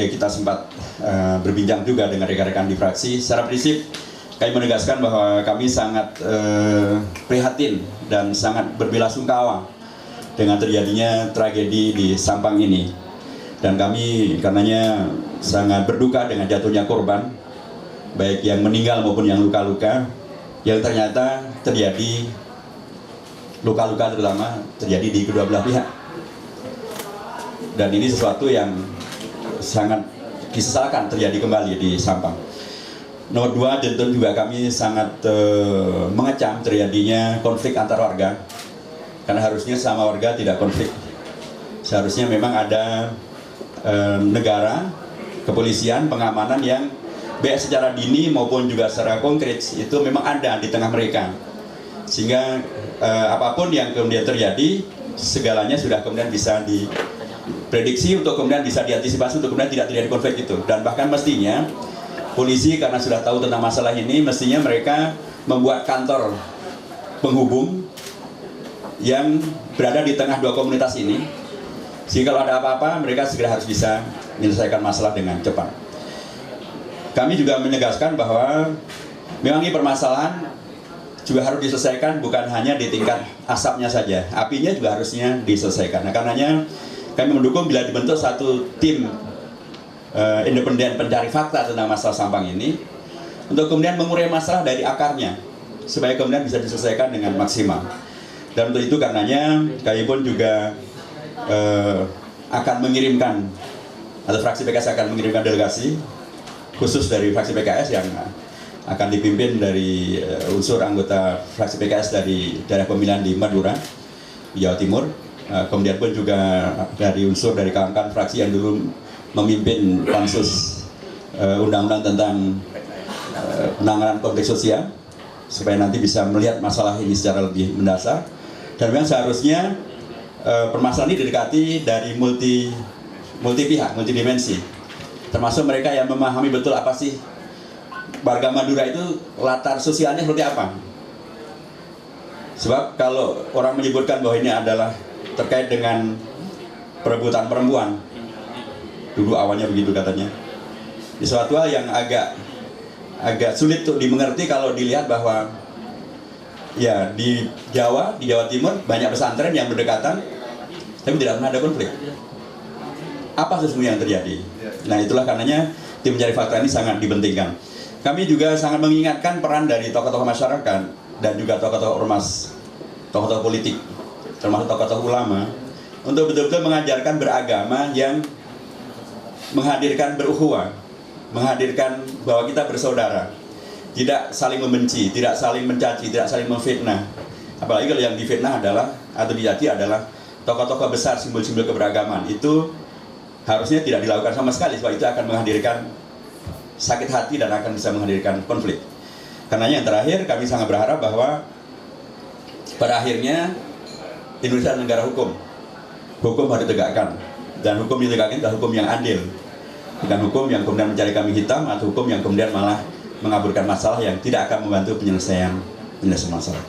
ya kita sempat berbincang juga dengan rekan-rekan di fraksi. Secara prinsip kami menegaskan bahwa kami sangat prihatin dan sangat berbelasungkawa dengan terjadinya tragedi di Sampang ini. Dan kami karenanya sangat berduka dengan jatuhnya korban, baik yang meninggal maupun yang luka-luka, yang ternyata terjadi luka-luka terutama terjadi di kedua belah pihak. Dan ini sesuatu yang sangat disesalkan terjadi kembali di Sampang. Nomor dua, tentu juga kami sangat mengecam terjadinya konflik antar warga, karena harusnya sama warga tidak konflik. Seharusnya memang ada negara, kepolisian, pengamanan yang baik secara dini maupun juga secara konkret itu memang ada di tengah mereka, sehingga apapun yang kemudian terjadi segalanya sudah kemudian bisa diprediksi untuk kemudian bisa diantisipasi untuk kemudian tidak terjadi konflik itu. Dan bahkan mestinya polisi karena sudah tahu tentang masalah ini, mestinya mereka membuat kantor penghubung yang berada di tengah dua komunitas ini, sehingga kalau ada apa-apa mereka segera harus bisa menyelesaikan masalah dengan cepat. Kami juga menegaskan bahwa memang ini permasalahan juga harus diselesaikan bukan hanya di tingkat asapnya saja, apinya juga harusnya diselesaikan. Nah, karenanya kami mendukung bila dibentuk satu tim independen pencari fakta tentang masalah Sampang ini untuk kemudian mengurai masalah dari akarnya supaya kemudian bisa diselesaikan dengan maksimal. Dan untuk itu karenanya kami pun juga akan mengirimkan, atau fraksi PKS akan mengirimkan delegasi khusus dari fraksi PKS yang akan dipimpin dari unsur anggota fraksi PKS dari daerah pemilihan di Madura, di Jawa Timur. Kemudian pun juga dari unsur dari kawan-kawan fraksi yang dulu memimpin pansus undang-undang tentang penanganan konflik sosial, supaya nanti bisa melihat masalah ini secara lebih mendasar. Dan memang seharusnya permasalahan ini didekati dari multi pihak, multidimensi, termasuk mereka yang memahami betul apa sih warga Madura itu latar sosialnya seperti apa. Sebab kalau orang menyebutkan bahwa ini adalah terkait dengan perebutan perempuan, dulu awalnya begitu katanya, di suatu hal yang agak sulit untuk dimengerti kalau dilihat bahwa ya di Jawa Timur banyak pesantren yang berdekatan tapi tidak pernah ada konflik. Apa sesungguhnya yang terjadi? Nah, itulah karenanya tim mencari fakta ini sangat dipentingkan. Kami juga sangat mengingatkan peran dari tokoh-tokoh masyarakat dan juga tokoh-tokoh ormas, tokoh-tokoh politik, termasuk tokoh-tokoh ulama, untuk betul-betul mengajarkan beragama yang menghadirkan berukhuwah, menghadirkan bahwa kita bersaudara, tidak saling membenci, tidak saling mencaci, tidak saling memfitnah. Apalagi kalau yang difitnah adalah atau dicaci adalah tokoh-tokoh besar, simbol-simbol keberagaman. Itu harusnya tidak dilakukan sama sekali, sebab itu akan menghadirkan sakit hati dan akan bisa menghadirkan konflik. Karenanya yang terakhir, kami sangat berharap bahwa pada akhirnya Indonesia adalah negara hukum. Hukum harus ditegakkan, dan hukum yang ditegakkan adalah hukum yang adil, bukan hukum yang kemudian mencari kambing hitam atau hukum yang kemudian malah mengaburkan masalah yang tidak akan membantu penyelesaian masalah.